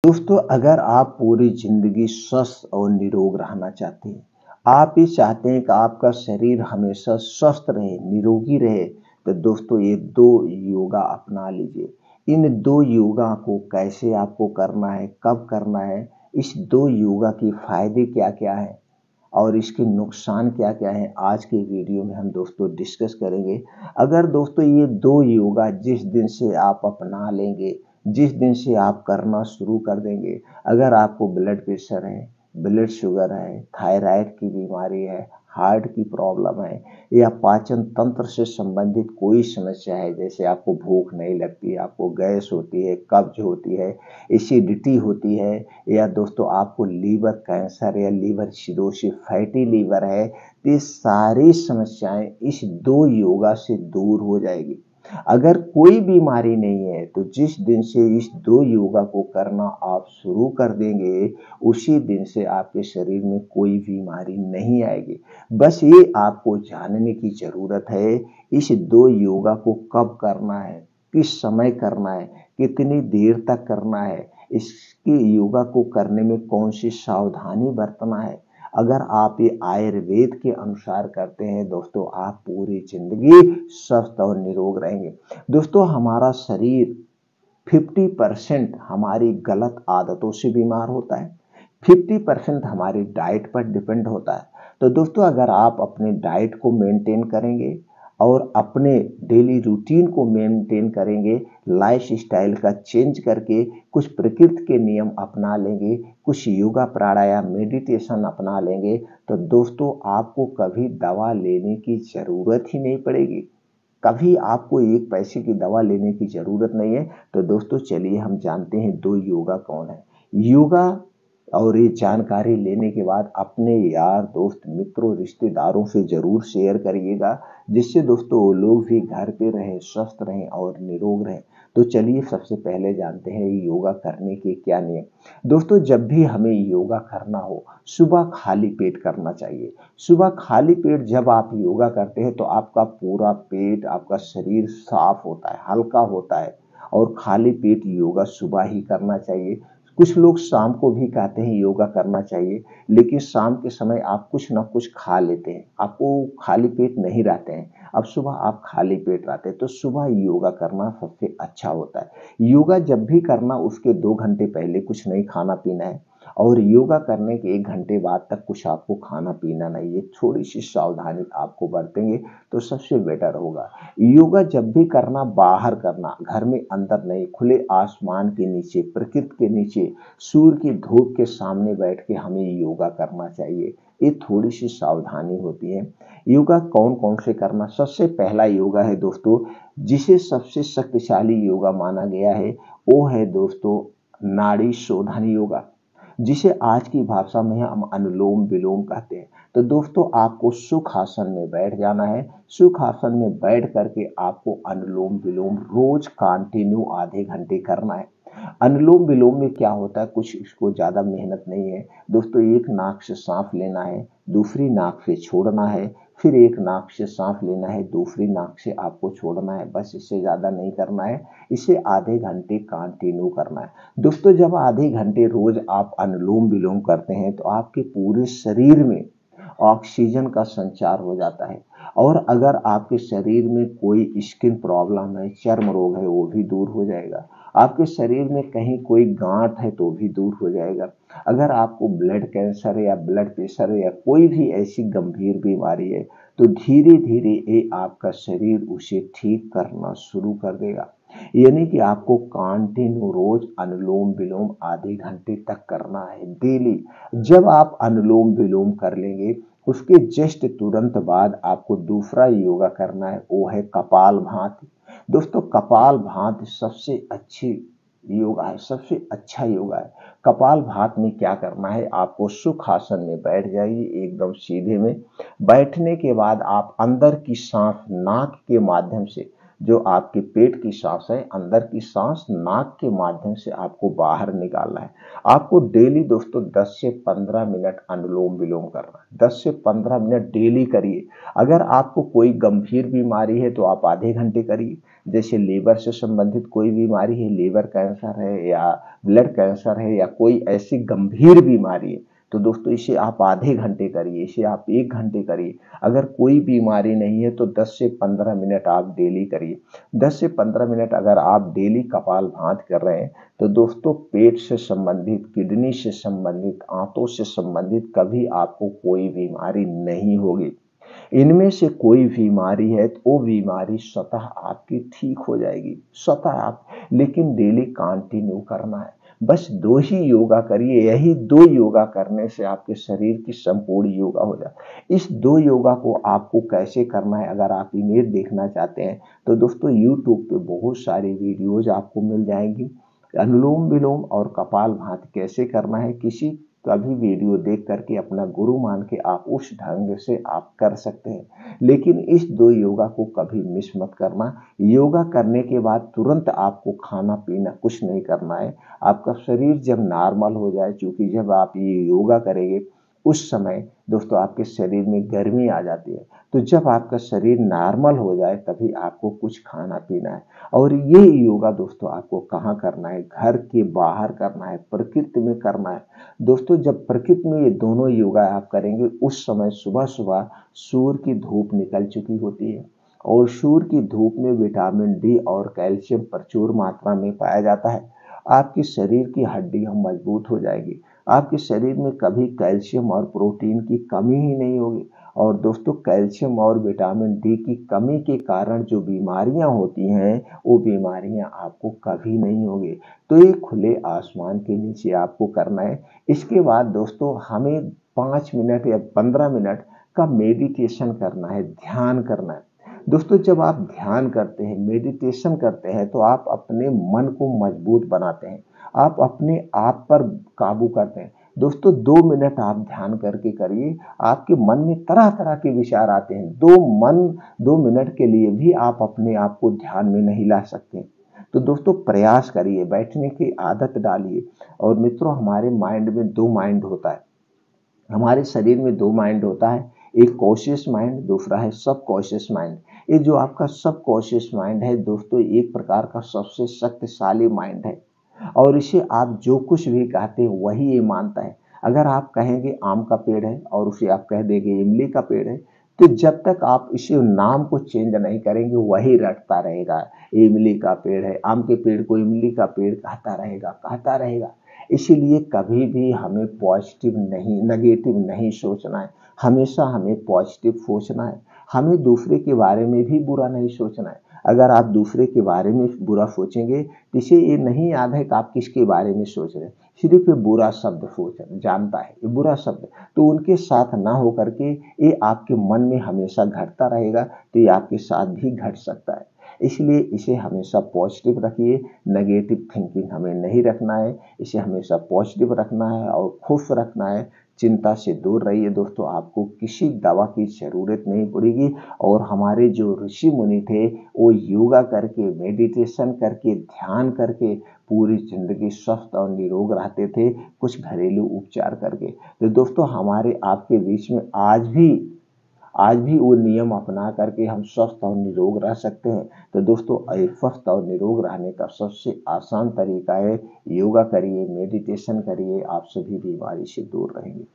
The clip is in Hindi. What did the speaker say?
दोस्तों, अगर आप पूरी जिंदगी स्वस्थ और निरोग रहना चाहते हैं, आप ये चाहते हैं कि आपका शरीर हमेशा स्वस्थ रहे, निरोगी रहे, तो दोस्तों ये दो योगा अपना लीजिए। इन दो योगा को कैसे आपको करना है, कब करना है, इस दो योगा के फायदे क्या-क्या हैं और इसके नुकसान क्या-क्या हैं, आज के वीडियो में हम दोस्तों डिस्कस करेंगे। अगर दोस्तों ये दो योगा जिस दिन से आप अपना लेंगे, जिस दिन से आप करना शुरू कर देंगे, अगर आपको ब्लड प्रेशर है, ब्लड शुगर है, थायराइड की बीमारी है, हार्ट की प्रॉब्लम है या पाचन तंत्र से संबंधित कोई समस्या है, जैसे आपको भूख नहीं लगती, आपको गैस होती है, कब्ज होती है, एसिडिटी होती है या दोस्तों आपको लीवर कैंसर या लीवर सिरोसिस, फैटी लीवर है, तो ये सारी समस्याएं इस दो योगा से दूर हो जाएगी। अगर कोई बीमारी नहीं है तो जिस दिन से इस दो योगा को करना आप शुरू कर देंगे, उसी दिन से आपके शरीर में कोई बीमारी नहीं आएगी। बस ये आपको जानने की ज़रूरत है, इस दो योगा को कब करना है, किस समय करना है, कितनी देर तक करना है, इसकी योगा को करने में कौन-सी सावधानी बरतना है। अगर आप ये आयुर्वेद के अनुसार करते हैं दोस्तों, आप पूरी ज़िंदगी स्वस्थ और निरोग रहेंगे। दोस्तों, हमारा शरीर 50% हमारी गलत आदतों से बीमार होता है, 50% हमारी डाइट पर डिपेंड होता है। तो दोस्तों, अगर आप अपने डाइट को मेंटेन करेंगे और अपने डेली रूटीन को मेंटेन करेंगे, लाइफस्टाइल का चेंज करके कुछ प्रकृति के नियम अपना लेंगे, कुछ योगा प्राणायाम मेडिटेशन अपना लेंगे, तो दोस्तों आपको कभी दवा लेने की ज़रूरत ही नहीं पड़ेगी। कभी आपको एक पैसे की दवा लेने की ज़रूरत नहीं है। तो दोस्तों चलिए हम जानते हैं दो योगा कौन है। योगा और ये जानकारी लेने के बाद अपने यार दोस्त मित्रों रिश्तेदारों से ज़रूर शेयर करिएगा, जिससे दोस्तों वो लोग भी घर पे रहें, स्वस्थ रहें और निरोग रहें। तो चलिए सबसे पहले जानते हैं योगा करने के क्या नियम। दोस्तों, जब भी हमें योगा करना हो, सुबह खाली पेट करना चाहिए। सुबह खाली पेट जब आप योगा करते हैं तो आपका पूरा पेट, आपका शरीर साफ होता है, हल्का होता है और खाली पेट योगा सुबह ही करना चाहिए। कुछ लोग शाम को भी कहते हैं योगा करना चाहिए, लेकिन शाम के समय आप कुछ ना कुछ खा लेते हैं, आपको खाली पेट नहीं रहते हैं। अब सुबह आप खाली पेट रहते हैं, तो सुबह योगा करना सबसे अच्छा होता है। योगा जब भी करना उसके 2 घंटे पहले कुछ नहीं खाना-पीना है और योगा करने के 1 घंटे बाद तक कुछ आपको खाना-पीना नहीं है। थोड़ी-सी सावधानी आपको बरतेंगे तो सबसे बेटर होगा। योगा जब भी करना बाहर करना, घर में अंदर नहीं, खुले आसमान के नीचे, प्रकृति के नीचे, सूर्य की धूप के सामने बैठ के हमें योगा करना चाहिए। ये थोड़ी-सी सावधानी होती है। योगा कौन-कौन से करना, सबसे पहला योगा है दोस्तों, जिसे सबसे शक्तिशाली योगा माना गया है, वो है दोस्तों नाड़ी शोधन योगा, जिसे आज की भाषा में हम अनुलोम-विलोम कहते हैं। तो दोस्तों आपको सुखासन में बैठ जाना है। सुखासन में बैठ करके आपको अनुलोम-विलोम रोज कंटिन्यू आधे घंटे करना है। अनुलोम-विलोम में क्या होता है, कुछ इसको ज़्यादा मेहनत नहीं है। दोस्तों एक नाक से साँस लेना है, दूसरी नाक से छोड़ना है, फिर एक नाक से साँस लेना है, दूसरी नाक से आपको छोड़ना है। बस इससे ज़्यादा नहीं करना है। इसे आधे घंटे कंटिन्यू करना है। दोस्तों जब आधे घंटे रोज आप अनुलोम-विलोम करते हैं तो आपके पूरे शरीर में ऑक्सीजन का संचार हो जाता है और अगर आपके शरीर में कोई स्किन प्रॉब्लम है, चर्म रोग है, वो भी दूर हो जाएगा। आपके शरीर में कहीं कोई गाँठ है तो भी दूर हो जाएगा। अगर आपको ब्लड कैंसर है या ब्लड प्रेशर है या कोई भी ऐसी गंभीर बीमारी है, तो धीरे-धीरे ये आपका शरीर उसे ठीक करना शुरू कर देगा। यानी कि आपको कंटिन्यू रोज अनुलोम-विलोम आधे घंटे तक करना है डेली। जब आप अनुलोम-विलोम कर लेंगे, उसके जस्ट तुरंत बाद आपको दूसरा योगा करना है, वो है कपालभाति। दोस्तों कपालभाति सबसे अच्छी योगा है, सबसे अच्छा योगा है। कपालभाति में क्या करना है, आपको सुखासन में बैठ जाइए एकदम सीधे में। बैठने के बाद आप अंदर की सांस नाक के माध्यम से जो आपके पेट की सांस है, अंदर की सांस नाक के माध्यम से आपको बाहर निकालना है। आपको डेली दोस्तों 10 से 15 मिनट अनुलोम विलोम करना है। 10 से 15 मिनट डेली करिए। अगर आपको कोई गंभीर बीमारी है तो आप आधे घंटे करिए। जैसे लीवर से संबंधित कोई बीमारी है, लीवर कैंसर है या ब्लड कैंसर है या कोई ऐसी गंभीर बीमारी है, तो दोस्तों इसे आप आधे घंटे करिए, इसे आप 1 घंटे करिए। अगर कोई बीमारी नहीं है तो 10 से 15 मिनट आप डेली करिए। 10 से 15 मिनट अगर आप डेली कपालभाति कर रहे हैं तो दोस्तों पेट से संबंधित, किडनी से संबंधित, आंतों से संबंधित कभी आपको कोई बीमारी नहीं होगी। इनमें से कोई बीमारी है तो वो बीमारी स्वतः आपकी ठीक हो जाएगी, स्वतः आप, लेकिन डेली कंटिन्यू करना है। बस 2 ही योगा करिए, यही 2 योगा करने से आपके शरीर की संपूर्ण योगा हो जाए। इस 2 योगा को आपको कैसे करना है, अगर आप इमेज देखना चाहते हैं तो दोस्तों यूट्यूब पे बहुत सारी वीडियोज आपको मिल जाएंगी। अनुलोम विलोम और कपालभाति कैसे करना है, किसी का भी वीडियो देख करके अपना गुरु मान के आप उस ढंग से आप कर सकते हैं। लेकिन इस 2 योगा को कभी मिस मत करना। योगा करने के बाद तुरंत आपको खाना पीना कुछ नहीं करना है। आपका शरीर जब नॉर्मल हो जाए, चूंकि जब आप ये योगा करेंगे उस समय दोस्तों आपके शरीर में गर्मी आ जाती है, तो जब आपका शरीर नॉर्मल हो जाए तभी आपको कुछ खाना पीना है। और ये योगा दोस्तों आपको कहाँ करना है, घर के बाहर करना है, प्रकृति में करना है। दोस्तों जब प्रकृति में ये दोनों योगा आप करेंगे उस समय सुबह सुबह सूर्य की धूप निकल चुकी होती है, और सूर्य की धूप में विटामिन डी और कैल्शियम प्रचुर मात्रा में पाया जाता है। आपके शरीर की हड्डियां मजबूत हो जाएगी, आपके शरीर में कभी कैल्शियम और प्रोटीन की कमी ही नहीं होगी। और दोस्तों कैल्शियम और विटामिन डी की कमी के कारण जो बीमारियां होती हैं वो बीमारियां आपको कभी नहीं होगी। तो ये खुले आसमान के नीचे आपको करना है। इसके बाद दोस्तों हमें 5 मिनट या 15 मिनट का मेडिटेशन करना है, ध्यान करना है। दोस्तों जब आप ध्यान करते हैं, मेडिटेशन करते हैं, तो आप अपने मन को मजबूत बनाते हैं, आप अपने आप पर काबू करते हैं। दोस्तों 2 मिनट आप ध्यान करके करिए, आपके मन में तरह तरह के विचार आते हैं। 2 मिनट के लिए भी आप अपने आप को ध्यान में नहीं ला सकते। तो दोस्तों प्रयास करिए, बैठने की आदत डालिए। और मित्रों हमारे माइंड में 2 माइंड होता है, हमारे शरीर में 2 माइंड होता है, एक कॉन्शियस माइंड, दूसरा है सब कॉन्शियस माइंड। ये जो आपका सब कॉन्शियस माइंड है दोस्तों एक प्रकार का सबसे शक्तिशाली माइंड है, और इसे आप जो कुछ भी कहते हैं वही ये मानता है। अगर आप कहेंगे आम का पेड़ है और उसे आप कह देंगे इमली का पेड़ है, तो जब तक आप इसे नाम को चेंज नहीं करेंगे वही रटता रहेगा, इमली का पेड़ है, आम के पेड़ को इमली का पेड़ कहता रहेगा। इसीलिए कभी भी हमें पॉजिटिव नहीं, नेगेटिव नहीं सोचना है, हमेशा हमें पॉजिटिव सोचना है। हमें दूसरे के बारे में भी बुरा नहीं सोचना है। अगर आप दूसरे के बारे में बुरा सोचेंगे तो इसे ये नहीं याद है कि आप किसके बारे में सोच रहे हैं, सिर्फ ये बुरा शब्द सोच जानता है, ये बुरा शब्द, तो उनके साथ ना हो करके ये आपके मन में हमेशा घटता रहेगा, तो ये आपके साथ भी घट सकता है। इसलिए इसे हमेशा पॉजिटिव रखिए, नेगेटिव थिंकिंग हमें नहीं रखना है, इसे हमेशा पॉजिटिव रखना है और खुश रखना है। चिंता से दूर रहिए दोस्तों, आपको किसी दवा की ज़रूरत नहीं पड़ेगी। और हमारे जो ऋषि मुनि थे वो योगा करके, मेडिटेशन करके, ध्यान करके पूरी ज़िंदगी स्वस्थ और निरोग रहते थे, कुछ घरेलू उपचार करके। तो दोस्तों हमारे आपके बीच में आज भी वो नियम अपना करके हम स्वस्थ और निरोग रह सकते हैं। तो दोस्तों स्वस्थ और निरोग रहने का सबसे आसान तरीका है योगा करिए, मेडिटेशन करिए, आप सभी बीमारी से दूर रहेंगे।